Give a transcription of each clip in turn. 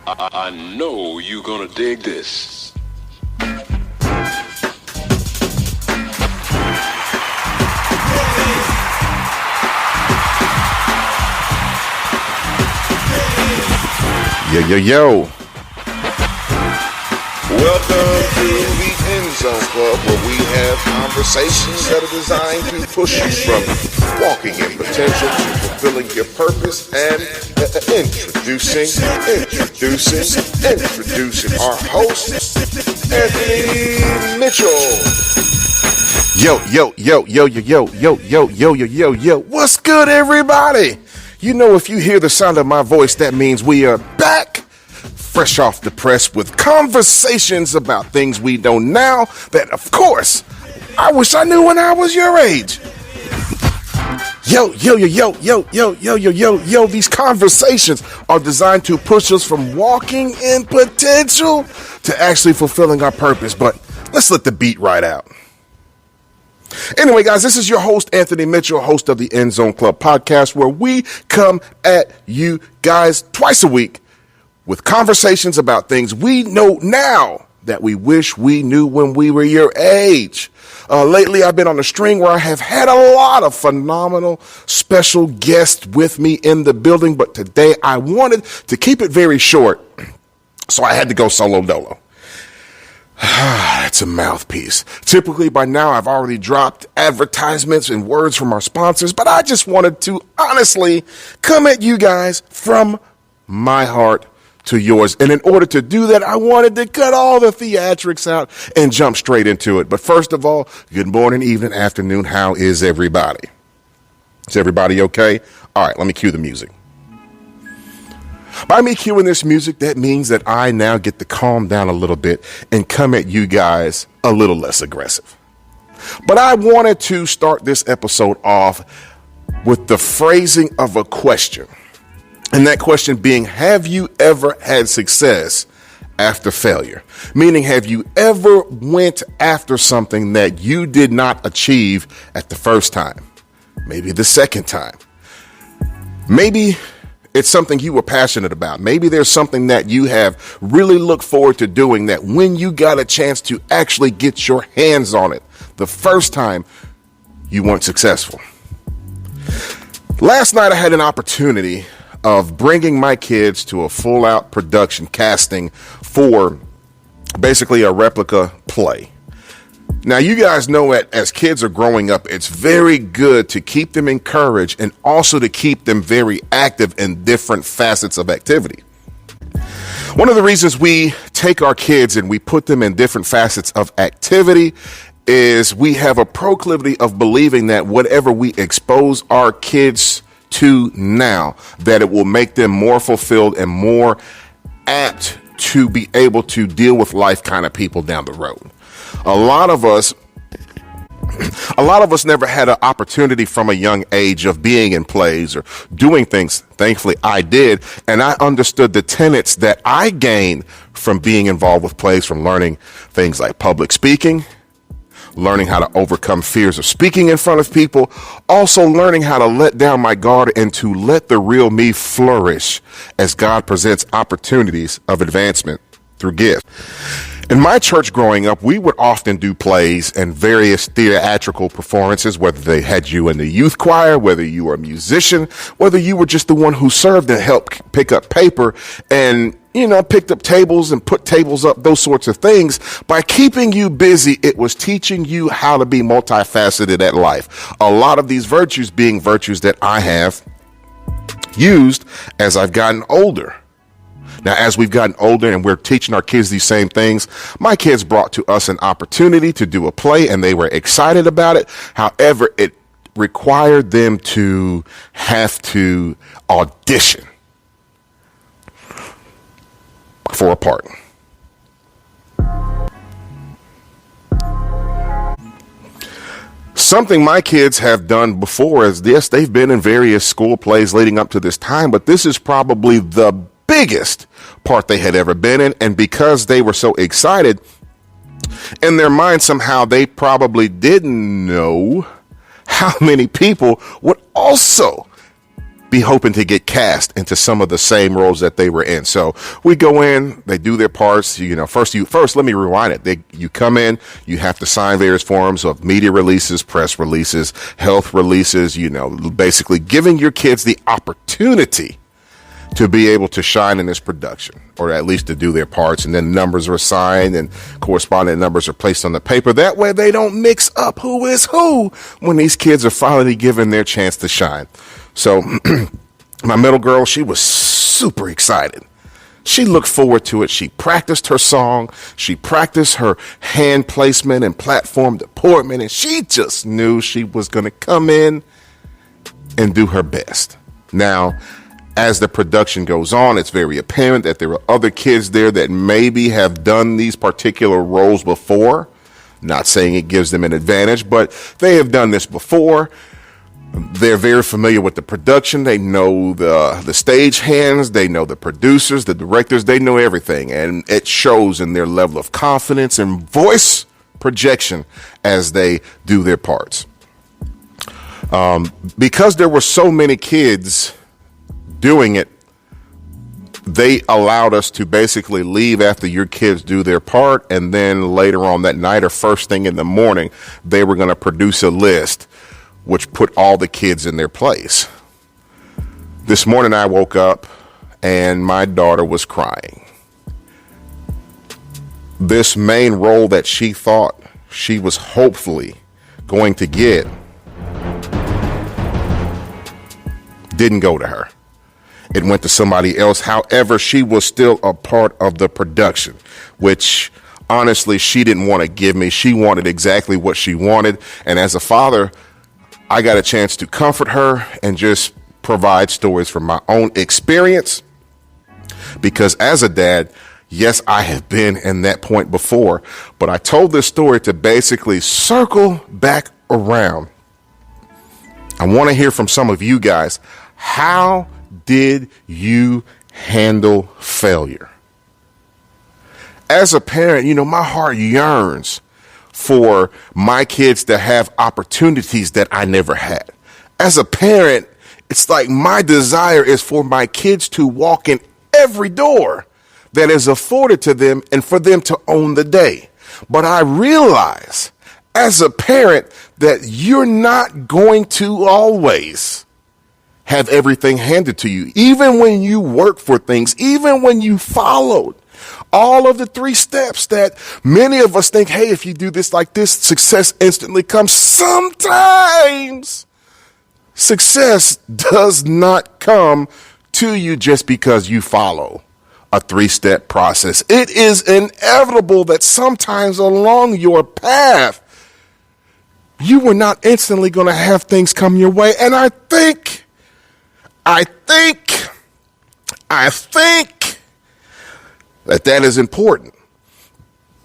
I know you're gonna dig this. Yo. Welcome to the End Zone Club, where we have conversations that are designed to push you from walking in potential to fulfilling your purpose. And introducing our host, Anthony Mitchell. Yo. What's good, everybody? You know, if you hear the sound of my voice, that means we are back, fresh off the press, with conversations about things we know now that, of course, I wish I knew when I was your age. Yo, these conversations are designed to push us from walking in potential to actually fulfilling our purpose. But let's let the beat ride out. Anyway, guys, this is your host, Anthony Mitchell, host of the End Zone Club podcast, where we come at you guys twice a week with conversations about things we know now that we wish we knew when we were your age. Lately, I've been on a string where I have had a lot of phenomenal special guests with me in the building, but today I wanted to keep it very short, so I had to go solo dolo. That's a mouthpiece. Typically, by now, I've already dropped advertisements and words from our sponsors, but I just wanted to honestly come at you guys from my heart to yours. And in order to do that, I wanted to cut all the theatrics out and jump straight into it. But first of all, good morning, evening, afternoon. How is everybody? Is everybody okay? All right, let me cue the music. By me cueing this music, that means that I now get to calm down a little bit and come at you guys a little less aggressive. But I wanted to start this episode off with the phrasing of a question. And that question being, have you ever had success after failure? Meaning, have you ever went after something that you did not achieve at the first time? Maybe the second time. Maybe it's something you were passionate about. Maybe there's something that you have really looked forward to doing that when you got a chance to actually get your hands on it, the first time you weren't successful. Last night I had an opportunity of bringing my kids to a full-out production casting for basically a replica play. Now, you guys know that as kids are growing up, it's very good to keep them encouraged and also to keep them very active in different facets of activity. One of the reasons we take our kids and we put them in different facets of activity is we have a proclivity of believing that whatever we expose our kids to now, that it will make them more fulfilled and more apt to be able to deal with life kind of people down the road. A lot of us never had an opportunity from a young age of being in plays or doing things. Thankfully, I did. And I understood the tenets that I gained from being involved with plays, from learning things like public speaking, learning how to overcome fears of speaking in front of people, also learning how to let down my guard and to let the real me flourish as God presents opportunities of advancement through gifts. In my church growing up, we would often do plays and various theatrical performances, whether they had you in the youth choir, whether you were a musician, whether you were just the one who served and helped pick up paper and, picked up tables and put tables up, those sorts of things. By keeping you busy, it was teaching you how to be multifaceted at life. A lot of these virtues being virtues that I have used as I've gotten older. Now, as we've gotten older and we're teaching our kids these same things, my kids brought to us an opportunity to do a play and they were excited about it. However, it required them to have to audition for a part. Something my kids have done before is this. They've been in various school plays leading up to this time, but this is probably the biggest part they had ever been in. And because they were so excited, in their mind, somehow they probably didn't know how many people would also be hoping to get cast into some of the same roles that they were in. So we go in, they do their parts. First, let me rewind it. You come in, you have to sign various forms of media releases, press releases, health releases, basically giving your kids the opportunity to be able to shine in this production, or at least to do their parts. And then numbers are assigned and corresponding numbers are placed on the paper. That way they don't mix up who is who when these kids are finally given their chance to shine. So my middle girl, she was super excited. She looked forward to it. She practiced her song. She practiced her hand placement and platform deportment. And she just knew she was going to come in and do her best. Now, as the production goes on, it's very apparent that there are other kids there that maybe have done these particular roles before. Not saying it gives them an advantage, but they have done this before. They're very familiar with the production. They know the stage hands. They know the producers, the directors. They know everything. And it shows in their level of confidence and voice projection as they do their parts. Because there were so many kids doing it, they allowed us to basically leave after your kids do their part, and then later on that night or first thing in the morning, they were going to produce a list which put all the kids in their place. This morning I woke up and my daughter was crying. This main role that she thought she was hopefully going to get didn't go to her. It went to somebody else. However, she was still a part of the production, which honestly, she didn't want to give me. She wanted exactly what she wanted. And as a father, I got a chance to comfort her and just provide stories from my own experience. Because as a dad, yes, I have been in that point before, but I told this story to basically circle back around. I want to hear from some of you guys. How did you handle failure? As a parent, my heart yearns for my kids to have opportunities that I never had. As a parent, it's like my desire is for my kids to walk in every door that is afforded to them and for them to own the day. But I realize as a parent that you're not going to always have everything handed to you. Even when you work for things, even when you followed all of the 3 steps that many of us think, hey, if you do this like this, success instantly comes. Sometimes success does not come to you just because you follow a 3-step process. It is inevitable that sometimes along your path, you were not instantly going to have things come your way. And I think that is important,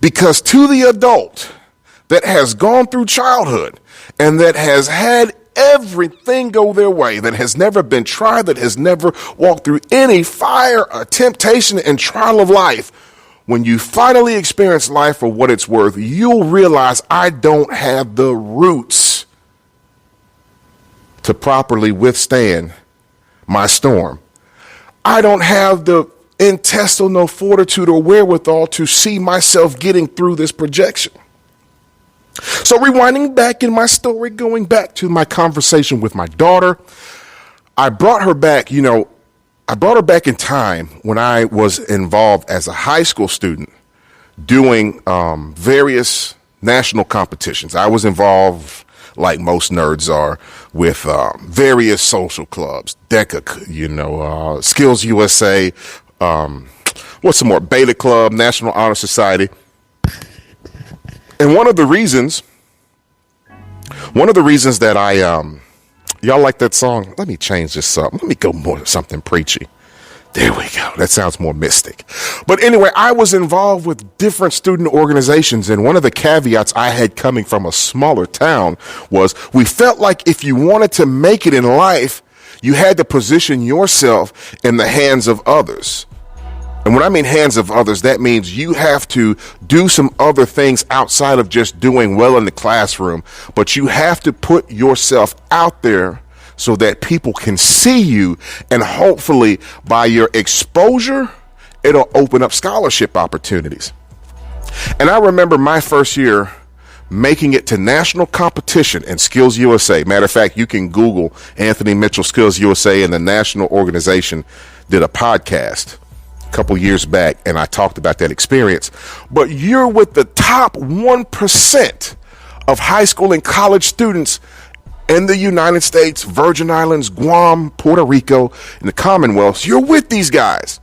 because to the adult that has gone through childhood and that has had everything go their way, that has never been tried, that has never walked through any fire or temptation and trial of life, when you finally experience life for what it's worth, you'll realize I don't have the roots to properly withstand my storm. I don't have the intestinal fortitude or wherewithal to see myself getting through this projection. So rewinding back in my story, going back to my conversation with my daughter, I brought her back in time when I was involved as a high school student doing various national competitions. I was involved, like most nerds are, with various social clubs, DECA, Skills USA, what's some more, Beta Club, National Honor Society. And one of the reasons that I, y'all like that song? Let me change this up. Let me go more something preachy. There we go. That sounds more mystic. But anyway, I was involved with different student organizations, and one of the caveats I had coming from a smaller town was we felt like if you wanted to make it in life, you had to position yourself in the hands of others. And when I mean hands of others, that means you have to do some other things outside of just doing well in the classroom, but you have to put yourself out there so that people can see you, and hopefully by your exposure, it'll open up scholarship opportunities. And I remember my first year making it to national competition in Skills USA. Matter of fact, you can Google Anthony Mitchell Skills USA, and the national organization did a podcast a couple years back, and I talked about that experience. But you're with the top 1% of high school and college students in the United States, Virgin Islands, Guam, Puerto Rico, and the Commonwealth. You're with these guys.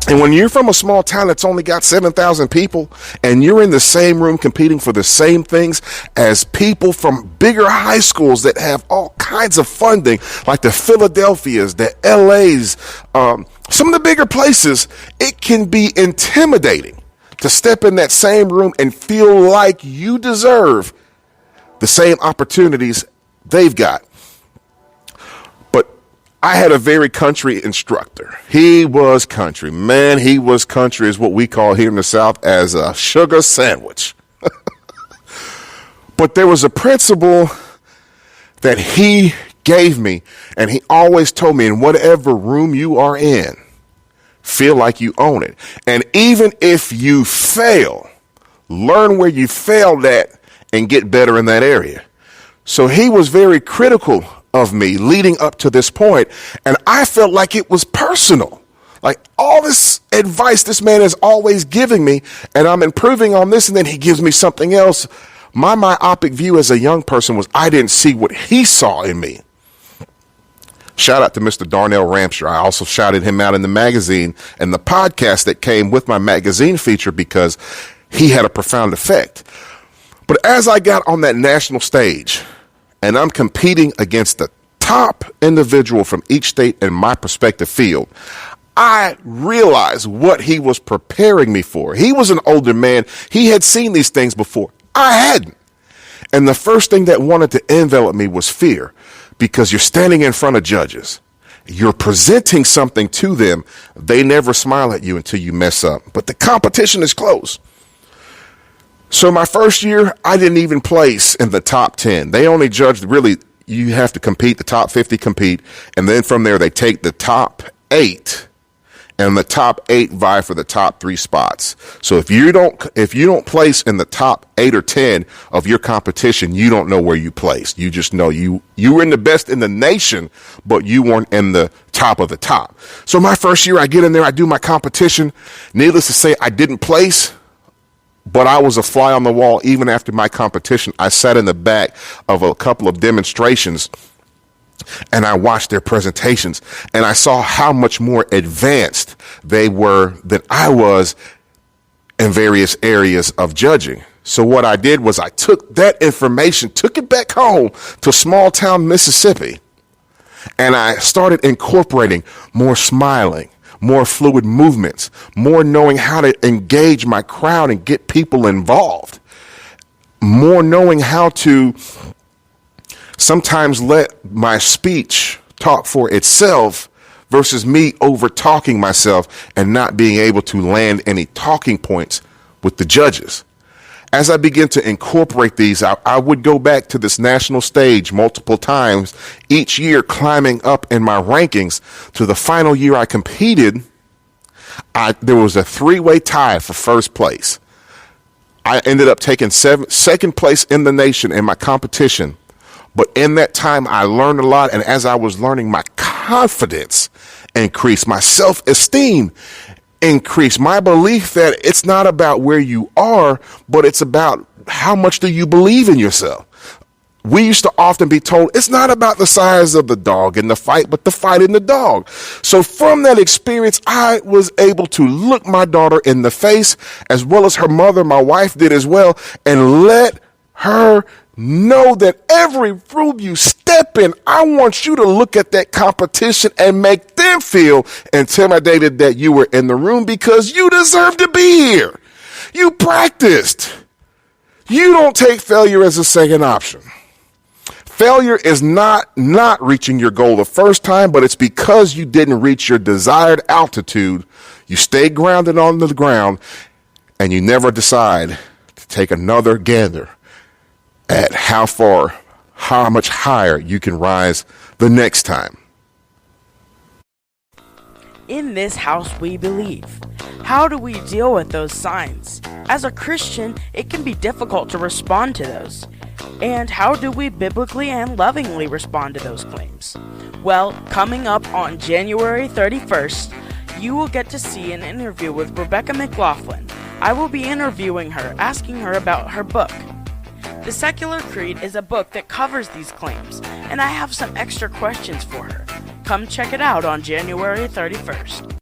And when you're from a small town that's only got 7,000 people, and you're in the same room competing for the same things as people from bigger high schools that have all kinds of funding, like the Philadelphias, the LAs, some of the bigger places, it can be intimidating to step in that same room and feel like you deserve the same opportunities they've got. I had a very country instructor. He was country. Man, he was country is what we call here in the South as a sugar sandwich. But there was a principle that he gave me, and he always told me, in whatever room you are in, feel like you own it. And even if you fail, learn where you failed at and get better in that area. So he was very critical of me leading up to this point, and I felt like it was personal. Like all this advice this man is always giving me, and I'm improving on this, and then he gives me something else. My myopic view as a young person was I didn't see what he saw in me. Shout out to Mr. Darnell Ramsher. I also shouted him out in the magazine and the podcast that came with my magazine feature because he had a profound effect. But as I got on that national stage, and I'm competing against the top individual from each state in my prospective field, I realized what he was preparing me for. He was an older man. He had seen these things before. I hadn't. And the first thing that wanted to envelop me was fear, because you're standing in front of judges. You're presenting something to them. They never smile at you until you mess up. But the competition is close. So my first year, I didn't even place in the top 10. They only judged, really, you have to compete, the top 50 compete, and then from there they take the top 8, and the top 8 vie for the top 3 spots. So if you don't place in the top 8 or 10 of your competition, you don't know where you placed. You just know you were in the best in the nation, but you weren't in the top of the top. So my first year, I get in there, I do my competition. Needless to say, I didn't place, but I was a fly on the wall. Even after my competition, I sat in the back of a couple of demonstrations and I watched their presentations, and I saw how much more advanced they were than I was in various areas of judging. So what I did was I took that information, took it back home to small town Mississippi, and I started incorporating more smiling, more fluid movements, more knowing how to engage my crowd and get people involved, more knowing how to sometimes let my speech talk for itself versus me over talking myself and not being able to land any talking points with the judges. As I began to incorporate these, I would go back to this national stage multiple times each year, climbing up in my rankings. To the final year I competed, there was a 3-way tie for first place. I ended up taking second place in the nation in my competition. But in that time, I learned a lot. And as I was learning, my confidence increased, my self-esteem increased, my belief that it's not about where you are, but it's about how much do you believe in yourself. We used to often be told it's not about the size of the dog in the fight, but the fight in the dog. So from that experience, I was able to look my daughter in the face, as well as her mother, my wife did as well, and let her know that every room you step in, I want you to look at that competition and make them feel intimidated that you were in the room, because you deserve to be here. You practiced. You don't take failure as a second option. Failure is not reaching your goal the first time, but it's because you didn't reach your desired altitude. You stay grounded on the ground, and you never decide to take another gander at how much higher you can rise the next time. In this house we believe. How do we deal with those signs? As a Christian, it can be difficult to respond to those. And how do we biblically and lovingly respond to those claims? Well, coming up on January 31st, you will get to see an interview with Rebecca McLaughlin. I will be interviewing her, asking her about her book. The Secular Creed is a book that covers these claims, and I have some extra questions for her. Come check it out on January 31st.